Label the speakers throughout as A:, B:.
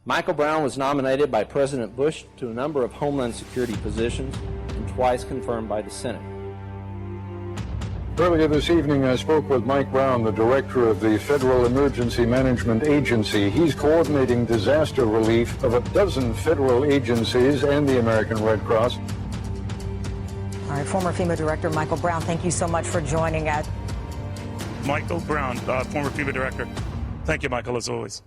A: Michael Brown was nominated by President Bush to a number of Homeland Security positions and twice confirmed by the Senate.
B: Earlier this evening, I spoke with Mike Brown, the director of the Federal Emergency Management Agency. He's coordinating disaster relief of a dozen federal agencies and the American Red Cross.
C: All right, former FEMA Director Michael Brown, thank you so much for joining us.
D: Michael Brown, former FEMA Director. Thank you, Michael, as always.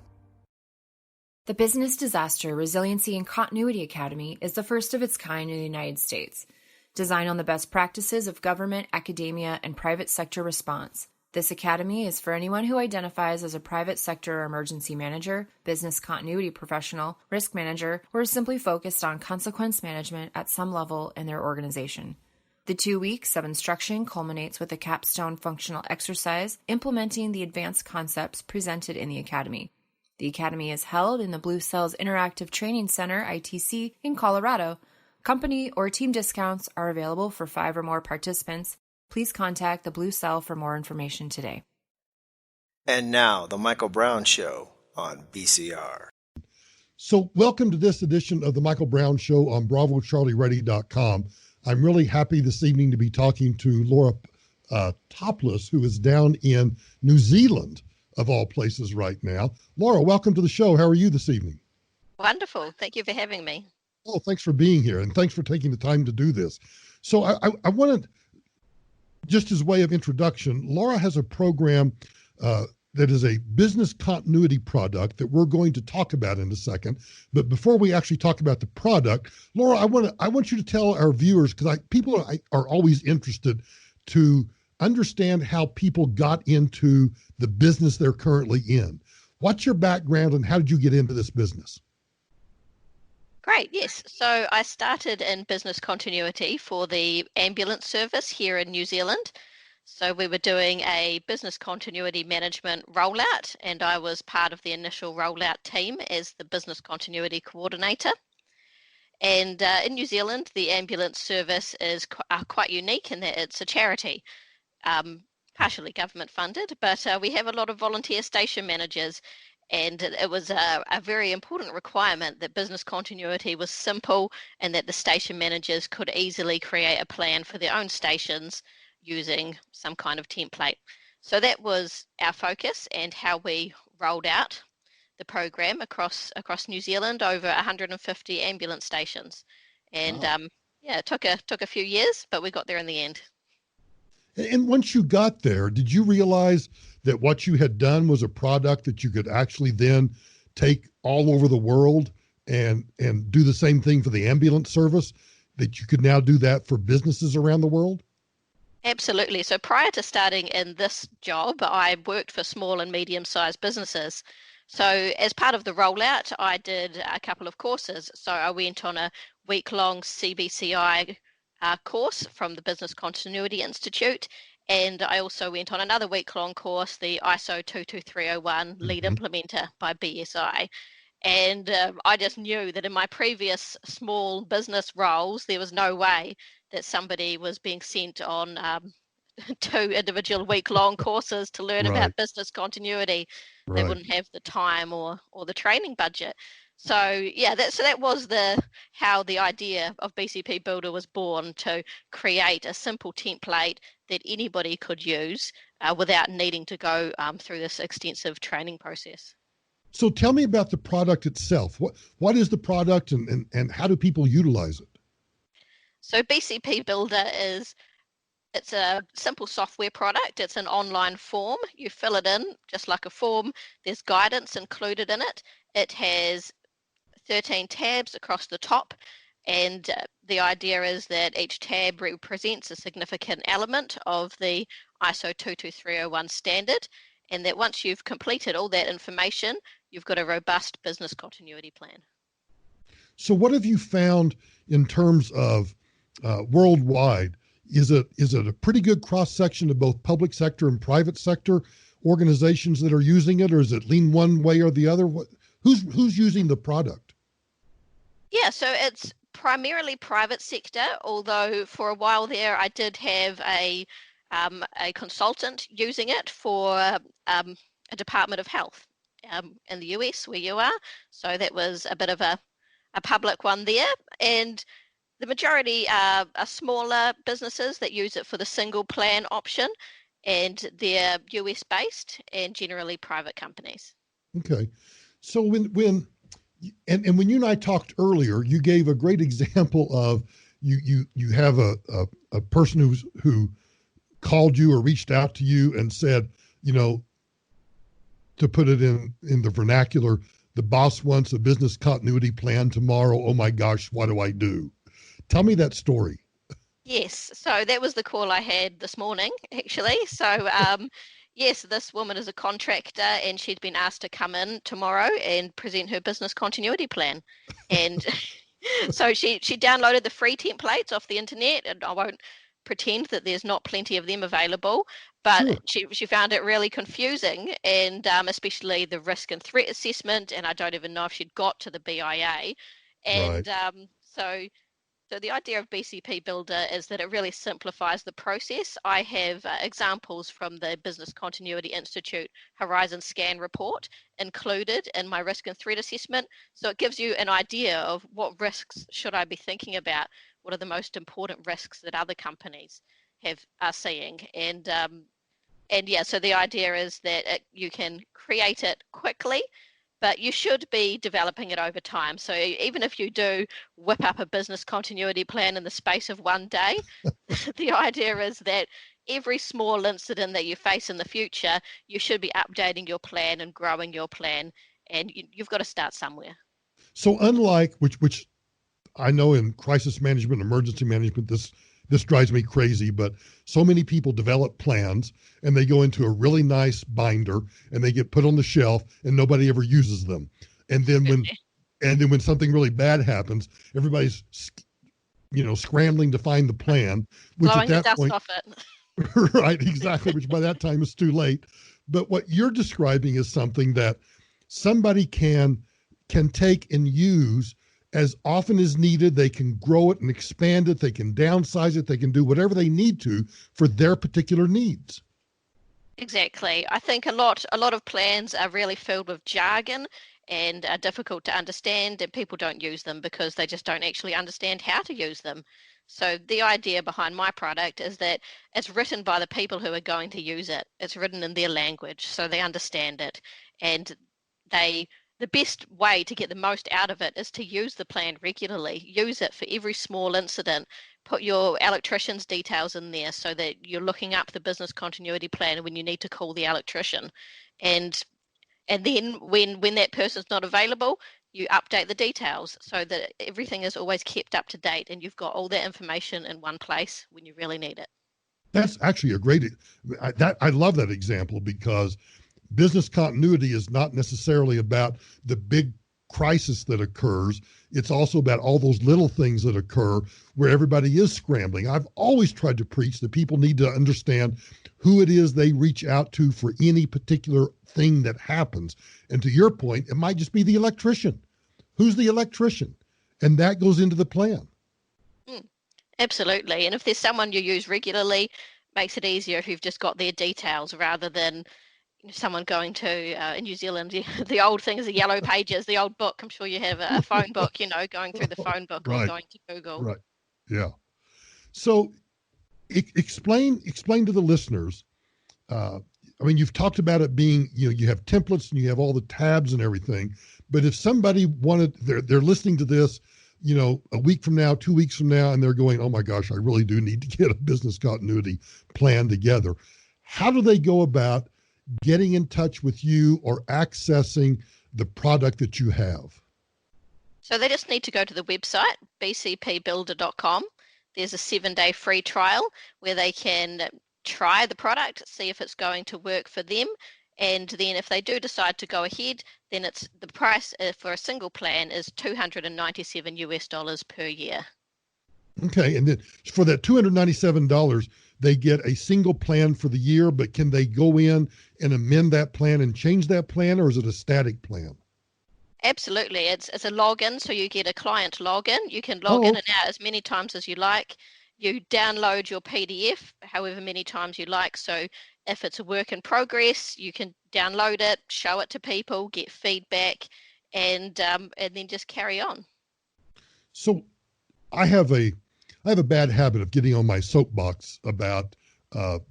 E: The Business Disaster Resiliency and Continuity Academy is the first of its kind in the United States, designed on the best practices of government, academia, and private sector response. This academy is for anyone who identifies as a private sector emergency manager, business continuity professional, risk manager, or is simply focused on consequence management at some level in their organization. The 2 weeks of instruction culminates with a capstone functional exercise implementing the advanced concepts presented in the academy. The academy is held in the Blue Cells Interactive Training Center, ITC, in Colorado. Company or team discounts are available for 5 or more participants. Please contact the Blue Cell for more information today.
F: And now, The Michael Brown Show on BCR.
G: So welcome to this edition of The Michael Brown Show on BravoCharlieReady.com. I'm really happy this evening to be talking to Laura Toplis, who is down in New Zealand, of all places right now. Laura, welcome to the show. How are you this evening?
H: Wonderful. Thank you for having me.
G: Oh, thanks for being here, and thanks for taking the time to do this. So I wanted, just as a way of introduction, Laura has a program that is a business continuity product that we're going to talk about in a second. But before we actually talk about the product, Laura, I want you to tell our viewers, because people are always interested to understand how people got into the business they're currently in. What's your background and how did you get into this business?
H: Great, yes. So I started in business continuity for the ambulance service here in New Zealand. So we were doing a business continuity management rollout, and I was part of the initial rollout team as the business continuity coordinator. And in New Zealand, the ambulance service is quite unique in that it's a charity, partially government funded, but we have a lot of volunteer station managers. And it was a very important requirement that business continuity was simple and that the station managers could easily create a plan for their own stations using some kind of template. So that was our focus and how we rolled out the program across New Zealand, over 150 ambulance stations. And wow. It took a few years, but we got there in the end.
G: And once you got there, did you realize that what you had done was a product that you could actually then take all over the world and do the same thing for the ambulance service, that you could now do that for businesses around the world?
H: Absolutely. So prior to starting in this job, I worked for small and medium-sized businesses. So as part of the rollout, I did a couple of courses. So I went on a week-long CBCI course from the Business Continuity Institute, and I also went on another week-long course, the ISO 22301 Lead Implementer by BSI. And I just knew that in my previous small business roles, there was no way that somebody was being sent on 2 individual week-long courses to learn about business continuity. Right. They wouldn't have the time or the training budget. So yeah, that was how the idea of BCP Builder was born, to create a simple template that anybody could use without needing to go through this extensive training process.
G: So tell me about the product itself. What is the product and how do people utilize it?
H: So BCP Builder it's a simple software product. It's an online form. You fill it in just like a form. There's guidance included in it. It has 13 tabs across the top, and the idea is that each tab represents a significant element of the ISO 22301 standard, and that once you've completed all that information, you've got a robust business continuity plan.
G: So what have you found in terms of worldwide? Is it a pretty good cross-section of both public sector and private sector organizations that are using it, or is it lean one way or the other? Who's using the product?
H: Yeah, so it's primarily private sector, although for a while there I did have a consultant using it for a Department of Health. in the US where you are. So that was a bit of a public one there. And the majority are smaller businesses that use it for the single plan option, and they're US based and generally private companies.
G: Okay. So when when you and I talked earlier, you gave a great example of you have a person who called you or reached out to you and said, to put it in the vernacular, the boss wants a business continuity plan tomorrow. Oh my gosh, what do I do? Tell me that story.
H: Yes, so that was the call I had this morning, actually. So, yes, this woman is a contractor and she'd been asked to come in tomorrow and present her business continuity plan. And so she downloaded the free templates off the internet, and I won't pretend that there's not plenty of them available, but
G: Sure.
H: she found it really confusing, and especially the risk and threat assessment, and I don't even know if she'd got to the BIA.
G: Right.
H: And so the idea of BCP Builder is that it really simplifies the process. I have examples from the Business Continuity Institute Horizon Scan report included in my risk and threat assessment. So it gives you an idea of what risks should I be thinking about, what are the most important risks that other companies are seeing. And yeah, so the idea is that you can create it quickly, but you should be developing it over time. So even if you do whip up a business continuity plan in the space of one day, the idea is that every small incident that you face in the future, you should be updating your plan and growing your plan, and you've got to start somewhere.
G: So unlike which I know in crisis management, emergency management, this drives me crazy, but so many people develop plans and they go into a really nice binder and they get put on the shelf and nobody ever uses them. And then when something really bad happens, everybody's scrambling to find the plan, which
H: Blowing the
G: at that
H: dust
G: point,
H: off it.
G: right, exactly, which by that time is too late. But what you're describing is something that somebody can take and use as often as needed. They can grow it and expand it. They can downsize it. They can do whatever they need to for their particular needs.
H: Exactly. I think a lot of plans are really filled with jargon and are difficult to understand, and people don't use them because they just don't actually understand how to use them. So the idea behind my product is that it's written by the people who are going to use it. It's written in their language, so they understand it, and the best way to get the most out of it is to use the plan regularly. Use it for every small incident. Put your electrician's details in there so that you're looking up the business continuity plan when you need to call the electrician. And then when that person's not available, you update the details so that everything is always kept up to date and you've got all that information in one place when you really need it.
G: That's actually a great, I love that example, because business continuity is not necessarily about the big crisis that occurs. It's also about all those little things that occur where everybody is scrambling. I've always tried to preach that people need to understand who it is they reach out to for any particular thing that happens. And to your point, it might just be the electrician. Who's the electrician? And that goes into the plan.
H: Absolutely. And if there's someone you use regularly, makes it easier if you've just got their details rather than someone going to in New Zealand, the old thing is the yellow pages, the old book. I'm sure you have a phone book, going through the phone book or going to Google.
G: Right. Yeah. So explain to the listeners. You've talked about it being, you have templates and you have all the tabs and everything. But if somebody they're listening to this, a week from now, 2 weeks from now, and they're going, oh my gosh, I really do need to get a business continuity plan together. How do they go about getting in touch with you or accessing the product that you have?
H: So they just need to go to the website, bcpbuilder.com. There's a 7-day free trial where they can try the product, see if it's going to work for them. And then if they do decide to go ahead, then it's the price for a single plan is $297 per year.
G: Okay. And then for that $297, they get a single plan for the year, but can they go in and amend that plan and change that plan, or is it a static plan?
H: Absolutely. It's a login, so you get a client login. You can log in and out as many times as you like. You download your PDF however many times you like, so If it's a work in progress, you can download it, show it to people, get feedback, and then just carry on.
G: So I have a bad habit of getting on my soapbox about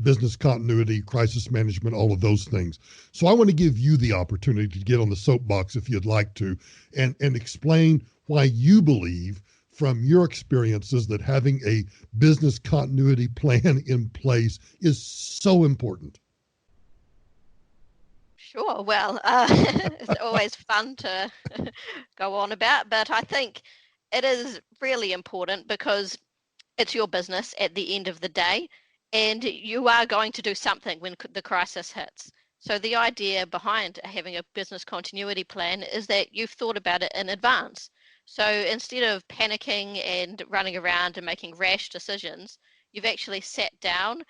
G: business continuity, crisis management, all of those things. So I want to give you the opportunity to get on the soapbox if you'd like to, and explain why you believe from your experiences that having a business continuity plan in place is so important.
H: Sure. Well, it's always fun to go on about, but I think it is really important because it's your business at the end of the day, and you are going to do something when the crisis hits. So the idea behind having a business continuity plan is that you've thought about it in advance. So instead of panicking and running around and making rash decisions, you've actually sat down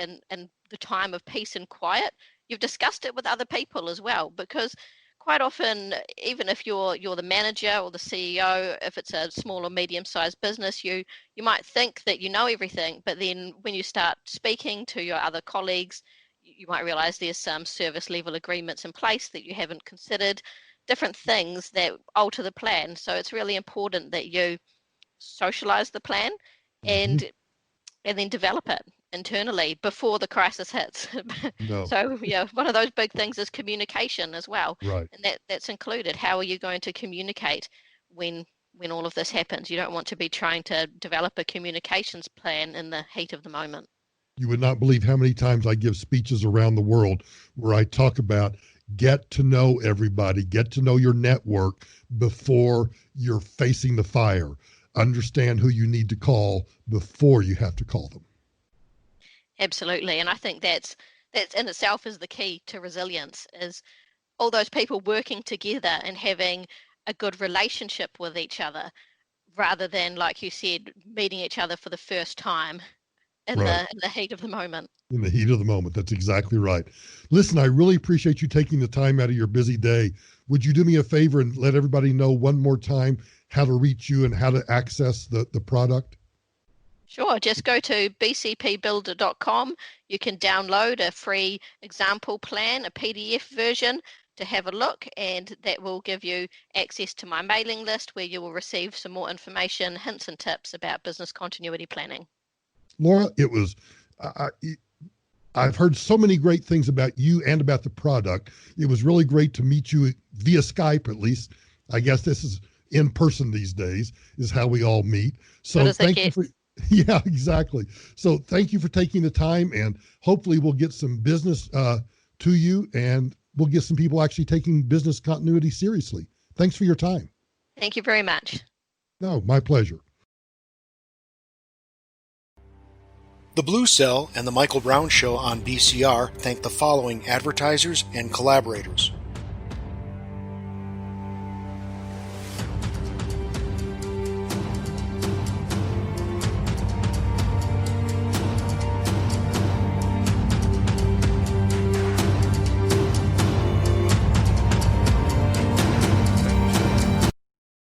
H: in the time of peace and quiet. You've discussed it with other people as well, because quite often, even if you're the manager or the CEO, if it's a small or medium-sized business, you might think that you know everything, but then when you start speaking to your other colleagues, you might realize there's some service level agreements in place that you haven't considered, different things that alter the plan. So it's really important that you socialize the plan and then develop it internally before the crisis hits.
G: No.
H: So yeah, one of those big things is communication as well.
G: Right.
H: And that's included. How are you going to communicate when all of this happens? You don't want to be trying to develop a communications plan in the heat of the moment.
G: You would not believe how many times I give speeches around the world where I talk about get to know everybody, get to know your network before you're facing the fire. Understand who you need to call before you have to call them.
H: Absolutely. And I think that's in itself is the key to resilience, is all those people working together and having a good relationship with each other, rather than, like you said, meeting each other for the first time in
G: Right.
H: the heat of the moment.
G: In the heat of the moment. That's exactly right. Listen, I really appreciate you taking the time out of your busy day. Would you do me a favor and let everybody know one more time how to reach you and how to access the product?
H: Sure. Just go to bcpbuilder.com. You can download a free example plan, a PDF version, to have a look, and that will give you access to my mailing list where you will receive some more information, hints and tips about business continuity planning.
G: Laura, it was, I've heard so many great things about you and about the product. It was really great to meet you via Skype, at least. I guess this is in person these days, is how we all meet. So thank you for, yeah, exactly. So thank you for taking the time, and hopefully we'll get some business to you, and we'll get some people actually taking business continuity seriously. Thanks for your time.
H: Thank you very much.
G: No, my pleasure.
I: The Blue Cell and the Michael Brown Show on BCR thank the following advertisers and collaborators: